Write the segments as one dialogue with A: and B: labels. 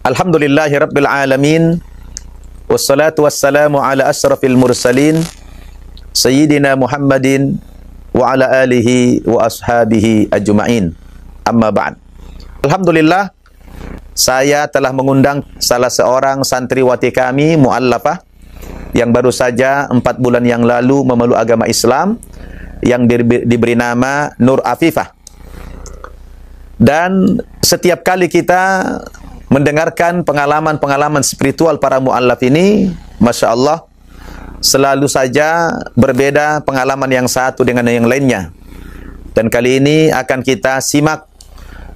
A: Alhamdulillahi Rabbil Alamin. Wassalatu wassalamu ala asrafil mursalin Sayyidina Muhammadin wa ala alihi wa ashabihi ajma'in. Amma ba'd. Alhamdulillah, saya telah mengundang salah seorang santriwati kami, mu'allafah, yang baru saja 4 bulan yang lalu memeluk agama Islam, yang diberi nama Nur Afifah. Dan setiap kali kita mendengarkan pengalaman-pengalaman spiritual para mu'allaf ini, Masya Allah, selalu saja berbeda pengalaman yang satu dengan yang lainnya. Dan kali ini akan kita simak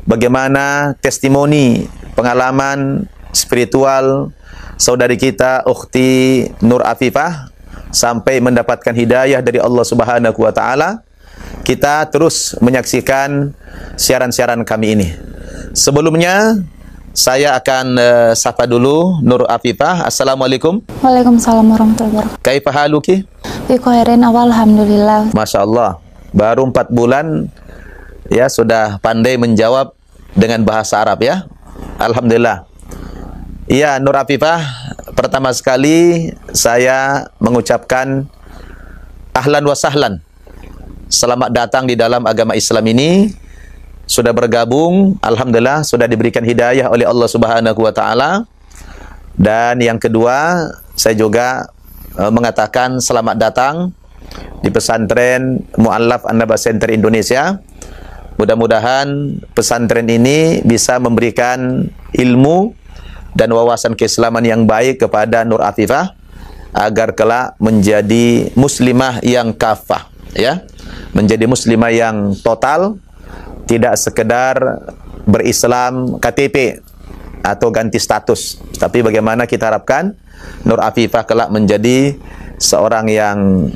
A: bagaimana testimoni pengalaman spiritual saudari kita, Ukhti Nur Afifah, sampai mendapatkan hidayah dari Allah Subhanahu wa Ta'ala. Kita terus menyaksikan siaran-siaran kami ini. Sebelumnya, saya akan sapa dulu Nur Afifah. Assalamualaikum.
B: Waalaikumsalam warahmatullahi wabarakatuh.
A: Kaifa haluki?
B: Bi khairin, alhamdulillah.
A: Masya Allah, baru 4 bulan ya sudah pandai menjawab dengan bahasa Arab ya. Alhamdulillah. Iya, Nur Afifah, pertama sekali saya mengucapkan ahlan wa sahlan. Selamat datang di dalam agama Islam ini. Sudah bergabung, alhamdulillah, sudah diberikan hidayah oleh Allah Subhanahu wa Ta'ala. Dan yang kedua, saya juga mengatakan selamat datang di pesantren Mu'allaf An-Naba Center Indonesia. Mudah-mudahan pesantren ini bisa memberikan ilmu dan wawasan keislaman yang baik kepada Nur Afifah agar kelak menjadi muslimah yang kafah, ya, menjadi muslimah yang total, tidak sekedar berislam KTP atau ganti status, tapi bagaimana kita harapkan Nur Afifah kelak menjadi seorang yang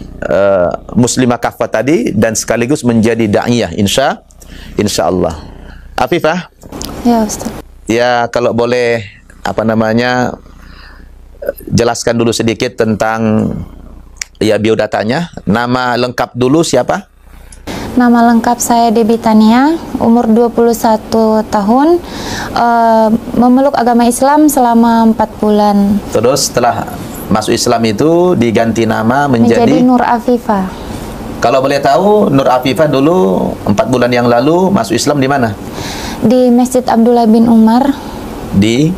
A: muslimah kafah tadi dan sekaligus menjadi da'iyah, insya Allah. Afifah?
B: Ya, Ustaz.
A: Ya, kalau boleh jelaskan dulu sedikit tentang ya biodatanya. Nama lengkap dulu siapa?
B: Nama lengkap saya Debbie Tania, umur 21 tahun, memeluk agama Islam selama 4 bulan.
A: Terus setelah masuk Islam itu diganti nama menjadi
B: Nur Afifah.
A: Kalau boleh tahu, Nur Afifah dulu 4 bulan yang lalu masuk Islam di mana?
B: Di Masjid Abdullah bin Umar. Di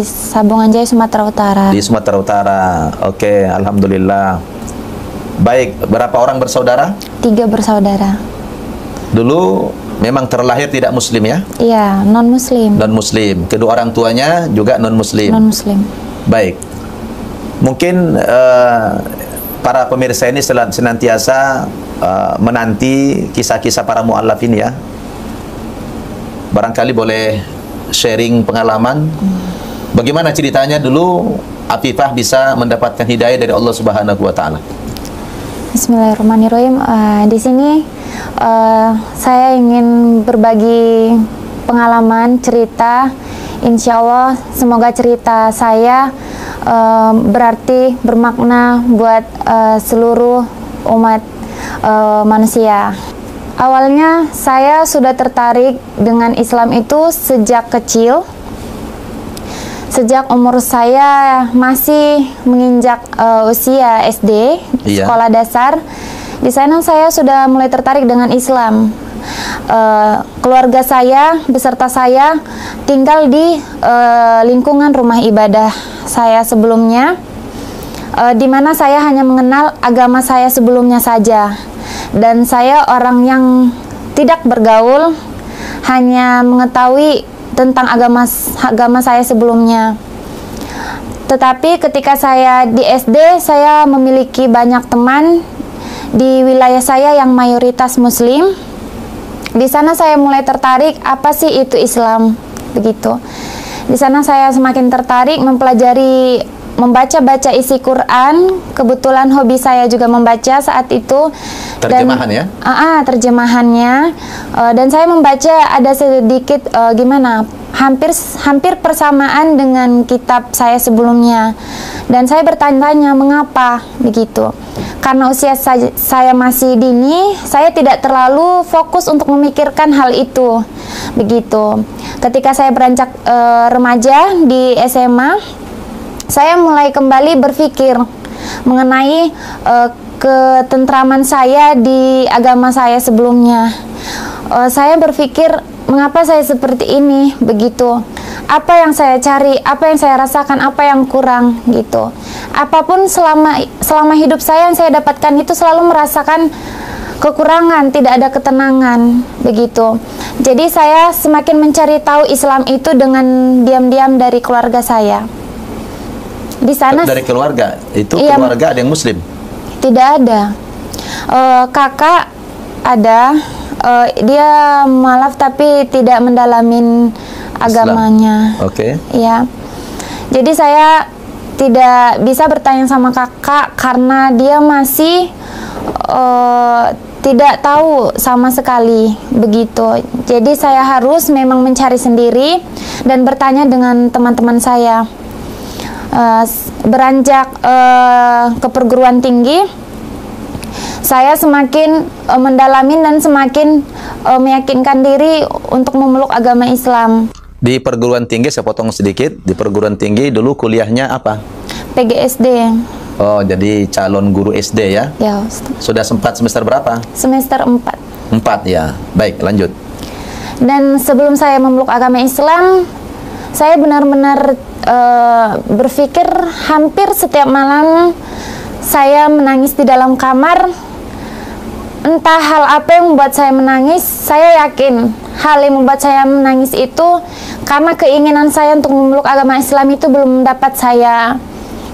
B: Sabungan Jaya, Sumatera Utara.
A: Di Sumatera Utara. Oke, alhamdulillah. Baik, berapa orang bersaudara? 3 bersaudara. Dulu memang terlahir tidak muslim ya?
B: Iya, non-muslim.
A: Non-muslim. Kedua orang tuanya juga non-muslim.
B: Non-muslim.
A: Baik. Mungkin para pemirsa ini senantiasa menanti kisah-kisah para mu'allaf ini ya. Barangkali boleh sharing pengalaman. Bagaimana ceritanya dulu Afifah bisa mendapatkan hidayah dari Allah Subhanahu wa Ta'ala?
B: Bismillahirrahmanirrahim. Di sini saya ingin berbagi pengalaman, cerita. Insya Allah semoga cerita saya berarti bermakna buat seluruh umat manusia. Awalnya saya sudah tertarik dengan Islam itu sejak kecil. Sejak umur saya masih menginjak usia SD, sekolah dasar, di sana saya sudah mulai tertarik dengan Islam. Keluarga saya beserta saya tinggal di lingkungan rumah ibadah saya sebelumnya, di mana saya hanya mengenal agama saya sebelumnya saja, dan saya orang yang tidak bergaul, hanya mengetahui tentang agama saya sebelumnya. Tetapi ketika saya di SD, saya memiliki banyak teman di wilayah saya yang mayoritas muslim. Di sana saya mulai tertarik, apa sih itu Islam, begitu. Di sana saya semakin tertarik mempelajari membaca-baca isi Quran. Kebetulan hobi saya juga membaca saat itu.
A: Terjemahan ya?
B: Terjemahannya. Dan saya membaca ada sedikit hampir persamaan dengan kitab saya sebelumnya. Dan saya bertanya-tanya mengapa begitu. Karena usia saya masih dini, saya tidak terlalu fokus untuk memikirkan hal itu. Begitu. Ketika saya beranjak remaja di SMA, saya mulai kembali berpikir mengenai ketentraman saya di agama saya sebelumnya. Saya berpikir, mengapa saya seperti ini, begitu. Apa yang saya cari, apa yang saya rasakan, apa yang kurang, gitu. Apapun selama hidup saya yang saya dapatkan itu selalu merasakan kekurangan, tidak ada ketenangan, begitu. Jadi saya semakin mencari tahu Islam itu dengan diam-diam dari keluarga saya. Di sana
A: dari keluarga itu, iya, keluarga ada yang Muslim? Tidak ada.
B: Kakak ada, dia mualaf tapi tidak mendalamin agamanya.
A: Oke.
B: Ya. Jadi saya tidak bisa bertanya sama kakak karena dia masih tidak tahu sama sekali, begitu. Jadi saya harus memang mencari sendiri dan bertanya dengan teman-teman saya. Beranjak ke perguruan tinggi, saya semakin mendalami dan semakin meyakinkan diri untuk memeluk agama Islam.
A: Di perguruan tinggi, saya potong sedikit, di perguruan tinggi dulu kuliahnya apa?
B: PGSD.
A: Oh, jadi calon guru SD ya?
B: Ya.
A: Sudah sempat semester berapa?
B: Semester 4.
A: 4 ya. Baik, lanjut.
B: Dan sebelum saya memeluk agama Islam, saya benar-benar berpikir hampir setiap malam saya menangis di dalam kamar. Entah hal apa yang membuat saya menangis. Saya yakin hal yang membuat saya menangis itu karena keinginan saya untuk memeluk agama Islam itu belum dapat saya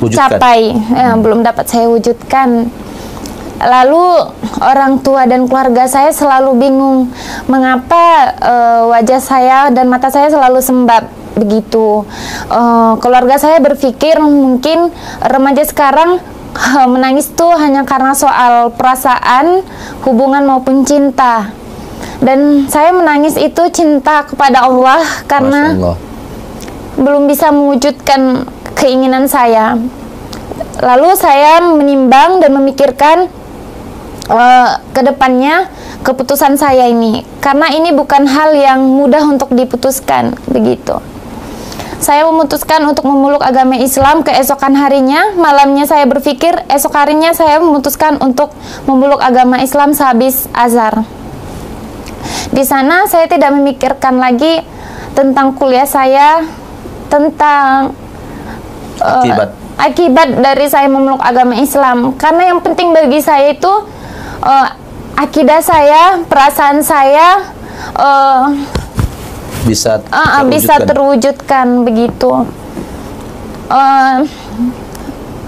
B: capai, belum dapat saya wujudkan. Lalu orang tua dan keluarga saya selalu bingung mengapa wajah saya dan mata saya selalu sembab, begitu. Keluarga saya berpikir mungkin remaja sekarang menangis tuh hanya karena soal perasaan, hubungan maupun cinta. Dan saya menangis itu cinta kepada Allah karena belum bisa mewujudkan keinginan saya. Lalu saya menimbang dan memikirkan ke depannya keputusan saya ini, karena ini bukan hal yang mudah untuk diputuskan, begitu. Saya memutuskan untuk memeluk agama Islam keesokan harinya. Malamnya saya berpikir, esok harinya saya memutuskan untuk memeluk agama Islam sehabis azhar. Di sana saya tidak memikirkan lagi tentang kuliah saya, tentang akibat dari saya memeluk agama Islam. Karena yang penting bagi saya itu akidah saya, perasaan saya bisa terwujudkan, begitu.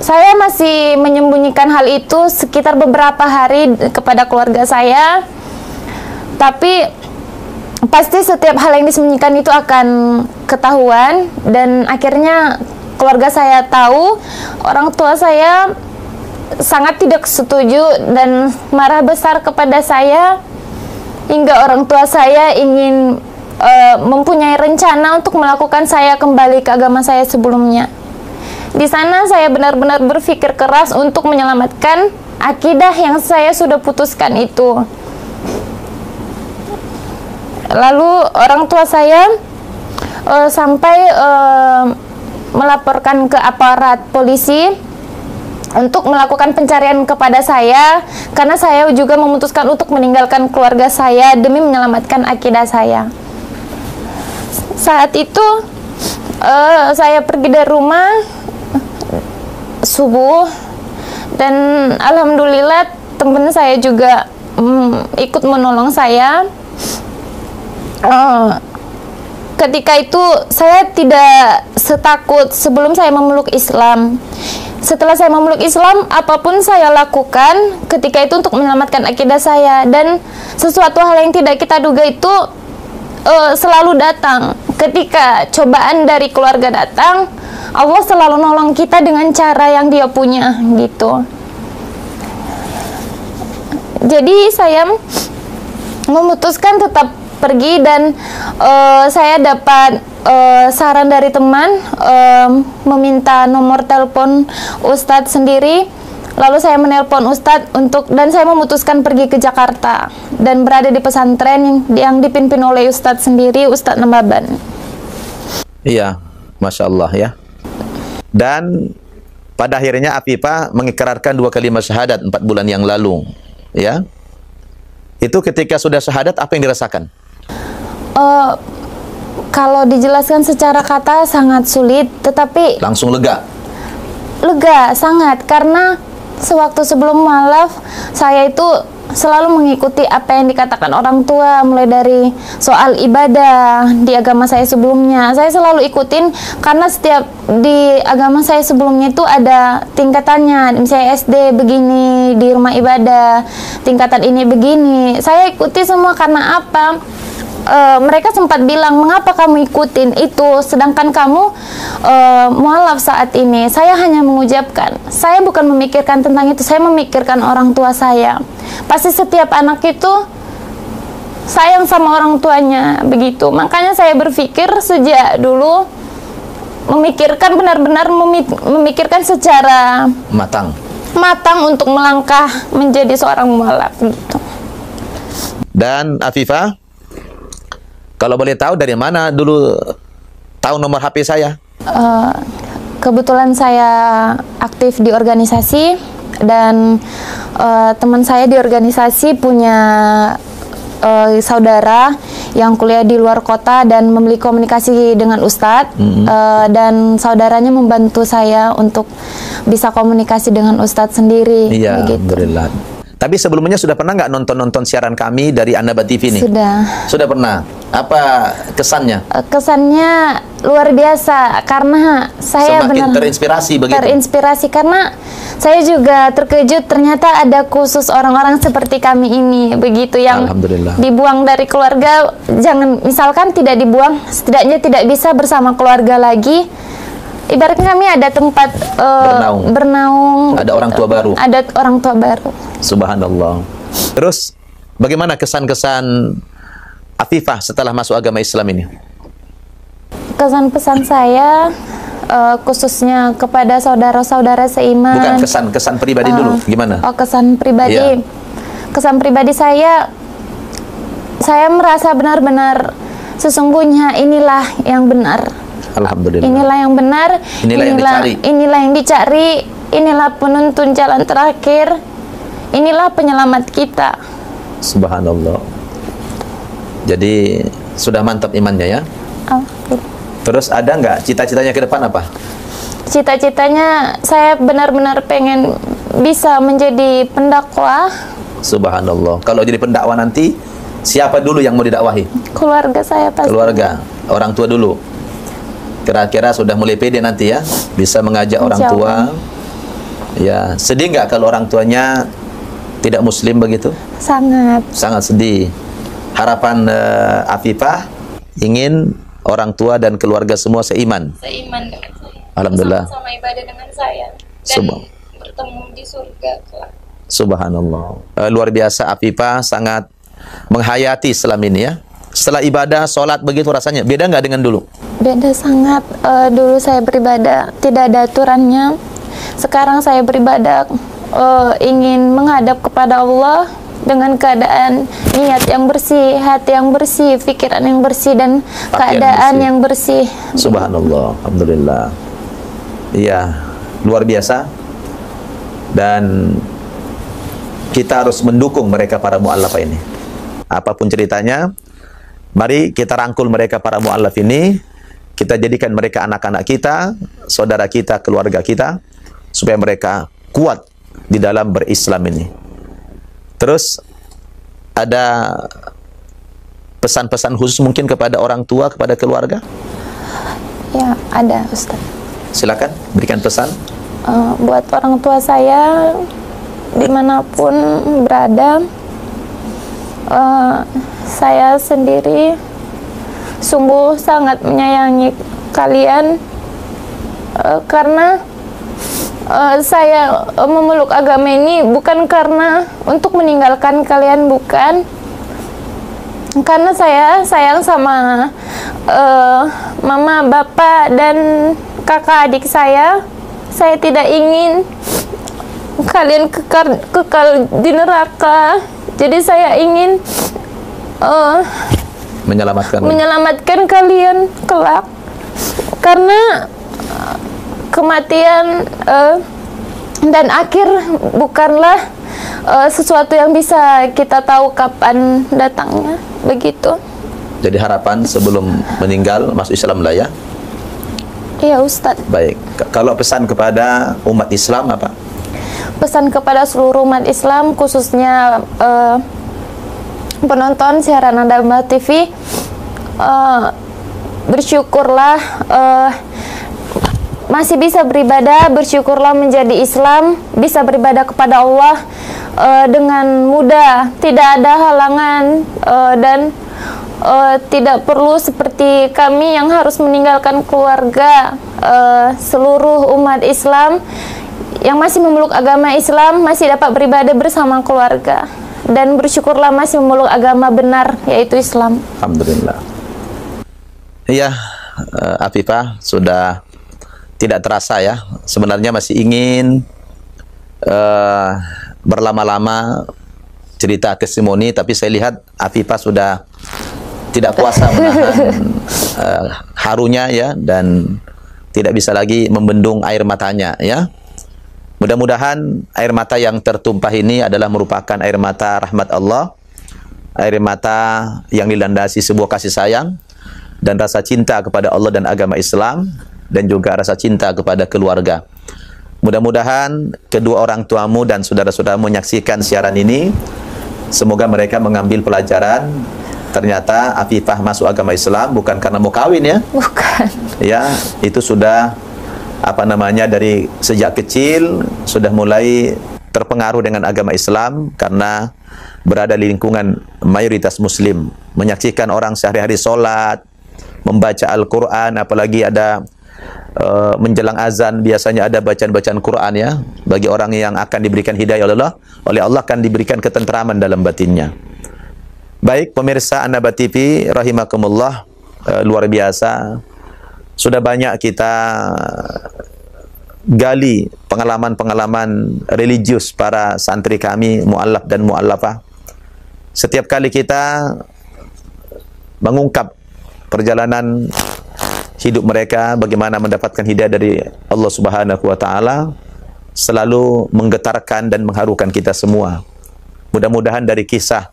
B: Saya masih menyembunyikan hal itu sekitar beberapa hari kepada keluarga saya, tapi pasti setiap hal yang disembunyikan itu akan ketahuan, dan akhirnya keluarga saya tahu. Orang tua saya sangat tidak setuju dan marah besar kepada saya, hingga orang tua saya ingin mempunyai rencana untuk melakukan saya kembali ke agama saya sebelumnya. Di sana saya benar-benar berpikir keras untuk menyelamatkan akidah yang saya sudah putuskan itu. Lalu orang tua saya sampai melaporkan ke aparat polisi untuk melakukan pencarian kepada saya, karena saya juga memutuskan untuk meninggalkan keluarga saya demi menyelamatkan akidah saya. Saat itu saya pergi dari rumah subuh, dan alhamdulillah teman saya juga ikut menolong saya. Ketika itu saya tidak setakut sebelum saya memeluk Islam. Setelah saya memeluk Islam, apapun saya lakukan ketika itu untuk menyelamatkan akidah saya, dan sesuatu hal yang tidak kita duga itu selalu datang. ketika cobaan dari keluarga datang, Allah selalu nolong kita dengan cara yang Dia punya gitu. Jadi saya memutuskan tetap pergi dan saya dapat saran dari teman, meminta nomor telepon Ustadz sendiri. Lalu saya menelpon Ustadz dan saya memutuskan pergi ke Jakarta dan berada di pesantren yang dipimpin oleh Ustadz sendiri, Ustadz Namaban.
A: Iya, Masya Allah ya. Dan pada akhirnya Afifah mengikrarkan 2 kalimat syahadat 4 bulan yang lalu, ya. Itu ketika sudah syahadat, apa yang dirasakan?
B: Kalau dijelaskan secara kata sangat sulit, tetapi
A: langsung lega.
B: Lega sangat, karena sewaktu sebelum mualaf saya itu selalu mengikuti apa yang dikatakan orang tua, mulai dari soal ibadah di agama saya sebelumnya. Saya selalu ikutin karena setiap di agama saya sebelumnya itu ada tingkatannya. Misalnya SD begini, di rumah ibadah tingkatan ini begini. Saya ikuti semua karena apa? Mereka sempat bilang, mengapa kamu ikutin itu sedangkan kamu mualaf saat ini? Saya hanya mengucapkan, saya bukan memikirkan tentang itu, saya memikirkan orang tua saya. Pasti setiap anak itu sayang sama orang tuanya, begitu. Makanya saya berpikir sejak dulu memikirkan, benar-benar memikirkan secara matang untuk melangkah menjadi seorang mualaf gitu.
A: Dan Afifah, kalau boleh tahu dari mana dulu tahu nomor HP saya?
B: Kebetulan saya aktif di organisasi dan teman saya di organisasi punya saudara yang kuliah di luar kota dan memiliki komunikasi dengan Ustadz, dan saudaranya membantu saya untuk bisa komunikasi dengan Ustadz sendiri.
A: Iya,
B: begitu.
A: Alhamdulillah. Tapi sebelumnya sudah pernah nggak nonton siaran kami dari An-Naba TV nih? Sudah pernah. Apa kesannya?
B: Kesannya luar biasa karena saya
A: semakin terinspirasi begitu.
B: Terinspirasi karena saya juga terkejut ternyata ada khusus orang-orang seperti kami ini begitu yang dibuang dari keluarga. Jangan misalkan tidak dibuang, setidaknya tidak bisa bersama keluarga lagi. Ibaratnya kami ada tempat bernaung.
A: Ada orang tua baru.
B: Ada orang tua baru.
A: Subhanallah. Terus bagaimana kesan-kesan Afifah setelah masuk agama Islam ini?
B: Kesan pesan saya khususnya kepada saudara-saudara seiman.
A: Bukan kesan pribadi dulu, gimana?
B: Oh, kesan pribadi. Ya. Kesan pribadi saya merasa benar-benar sesungguhnya inilah yang benar.
A: Alhamdulillah.
B: Inilah yang benar.
A: Inilah
B: yang dicari. Inilah penuntun jalan terakhir. Inilah penyelamat kita.
A: Subhanallah. Jadi sudah mantap imannya ya. Terus ada nggak cita-citanya ke depan apa?
B: Cita-citanya saya benar-benar pengen bisa menjadi pendakwah.
A: Subhanallah. Kalau jadi pendakwah nanti siapa dulu yang mau didakwahi?
B: Keluarga saya pasti.
A: Keluarga, orang tua dulu. Kira-kira sudah mulai pede nanti ya, bisa mengajak orang tua. Ya, sedih nggak kalau orang tuanya tidak Muslim begitu?
B: Sangat.
A: Sangat sedih. Harapan Afifah ingin orang tua dan keluarga semua seiman.
B: Seiman dengan saya.
A: Alhamdulillah.
B: Sama ibadah dengan saya dan bertemu di surga kelak.
A: Subhanallah. Luar biasa Afifah, sangat menghayati Islam ini ya. Setelah ibadah, sholat begitu rasanya beda nggak dengan dulu?
B: Beda sangat. Dulu saya beribadah tidak ada aturannya. Sekarang saya beribadah ingin menghadap kepada Allah dengan keadaan niat yang bersih, hati yang bersih, pikiran yang bersih, dan keadaan yang bersih.
A: Subhanallah, alhamdulillah. Iya, luar biasa. Dan kita harus mendukung mereka para mu'allaf ini. Apapun ceritanya, mari kita rangkul mereka para mu'allaf ini. Kita jadikan mereka anak-anak kita, saudara kita, keluarga kita, supaya mereka kuat di dalam berislam ini. Terus ada pesan-pesan khusus mungkin kepada orang tua, kepada keluarga?
B: Ya, ada Ustaz.
A: Silakan berikan pesan.
B: Buat orang tua saya dimanapun berada, saya sendiri sungguh sangat menyayangi kalian karena saya memeluk agama ini bukan karena untuk meninggalkan kalian, bukan. Karena saya sayang sama mama, bapak, dan kakak adik saya. Saya tidak ingin kalian kekal di neraka. Jadi saya ingin menyelamatkan kalian kelak. Karena kematian dan akhir bukanlah sesuatu yang bisa kita tahu kapan datangnya, begitu.
A: Jadi harapan sebelum meninggal masuk Islam lah ya?
B: Iya Ustadz.
A: Baik, kalau pesan kepada umat Islam apa?
B: Pesan kepada seluruh umat Islam, khususnya penonton siaran Anda TV, bersyukurlah masih bisa beribadah, bersyukurlah menjadi Islam, bisa beribadah kepada Allah dengan mudah, tidak ada halangan dan tidak perlu seperti kami yang harus meninggalkan keluarga. Seluruh umat Islam yang masih memeluk agama Islam masih dapat beribadah bersama keluarga, dan bersyukurlah masih memeluk agama benar, yaitu Islam.
A: Alhamdulillah. Iya, Afifah sudah tidak terasa ya, sebenarnya masih ingin berlama-lama cerita testimoni, tapi saya lihat Afifah sudah tidak kuasa menahan harunya ya, dan tidak bisa lagi membendung air matanya ya. Mudah-mudahan air mata yang tertumpah ini adalah merupakan air mata rahmat Allah, air mata yang dilandasi sebuah kasih sayang dan rasa cinta kepada Allah dan agama Islam, dan juga rasa cinta kepada keluarga. Mudah-mudahan kedua orang tuamu dan saudara-saudaramu menyaksikan siaran ini, semoga mereka mengambil pelajaran. Ternyata Afifah masuk agama Islam bukan karena mau kawin ya.
B: Bukan.
A: Ya, itu sudah dari sejak kecil sudah mulai terpengaruh dengan agama Islam karena berada di lingkungan mayoritas muslim, menyaksikan orang sehari-hari sholat, membaca Al-Quran, apalagi ada menjelang azan biasanya ada bacaan-bacaan Quran ya. Bagi orang yang akan diberikan hidayah oleh Allah akan diberikan ketentraman dalam batinnya. Baik pemirsa An-Naba TV rahimakumullah, luar biasa sudah banyak kita gali pengalaman-pengalaman religius para santri kami, mu'allaf dan mu'allafah. Setiap kali kita mengungkap perjalanan hidup mereka, bagaimana mendapatkan hidayah dari Allah Subhanahu wa Ta'ala, selalu menggetarkan dan mengharukan kita semua. Mudah-mudahan dari kisah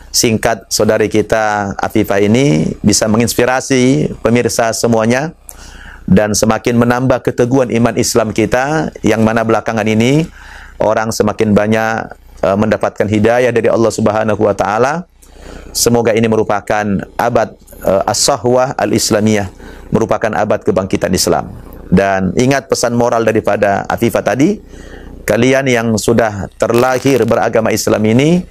A: singkat saudari kita Afifah ini bisa menginspirasi pemirsa semuanya dan semakin menambah keteguhan iman Islam kita, yang mana belakangan ini orang semakin banyak mendapatkan hidayah dari Allah Subhanahu wa Ta'ala. Semoga ini merupakan abad as-sahwah al-islamiyah, merupakan abad kebangkitan Islam. Dan ingat pesan moral daripada Afifah tadi, kalian yang sudah terlahir beragama Islam ini,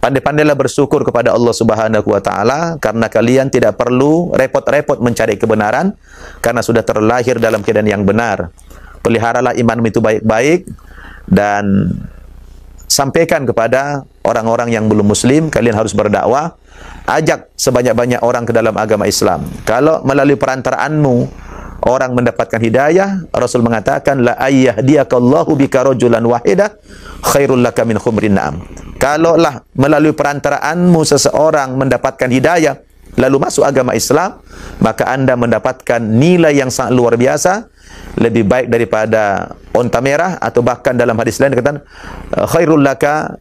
A: pandai-pandailah bersyukur kepada Allah Subhanahu wa Ta'ala, karena kalian tidak perlu repot-repot mencari kebenaran karena sudah terlahir dalam keadaan yang benar. Peliharalah imanmu itu baik-baik dan sampaikan kepada orang-orang yang belum muslim. Kalian harus berdakwah, ajak sebanyak-banyak orang ke dalam agama Islam. Kalau melalui perantaraanmu orang mendapatkan hidayah, Rasul mengatakan la ayyahdiyallahu bika rajulan wahidah khairul laka min khumrin na'am. Kalaulah melalui perantaraanmu seseorang mendapatkan hidayah lalu masuk agama Islam, maka Anda mendapatkan nilai yang sangat luar biasa, lebih baik daripada onta merah, atau bahkan dalam hadis lain dikatakan khairul laka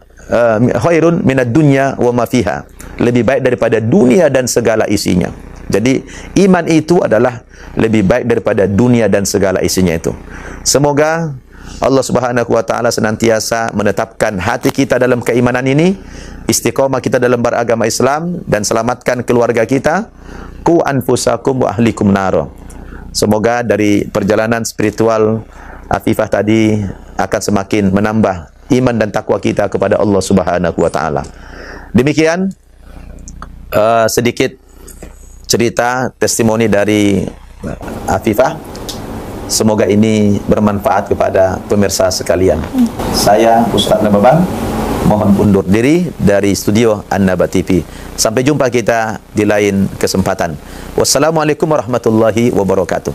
A: khairun minad dunya wa ma fiha, lebih baik daripada dunia dan segala isinya. Jadi iman itu adalah lebih baik daripada dunia dan segala isinya itu. Semoga Allah Subhanahu wa Ta'ala senantiasa menetapkan hati kita dalam keimanan ini, istiqomah kita dalam beragama Islam, dan selamatkan keluarga kita. Qu anfusakum wa ahlikum naro. Semoga dari perjalanan spiritual Afifah tadi akan semakin menambah iman dan takwa kita kepada Allah Subhanahu wa Ta'ala. Demikian sedikit cerita testimoni dari Afifah. Semoga ini bermanfaat kepada pemirsa sekalian. Saya Ustaz Nababan mohon undur diri dari studio An-Naba TV. Sampai jumpa kita di lain kesempatan. Wassalamualaikum warahmatullahi wabarakatuh.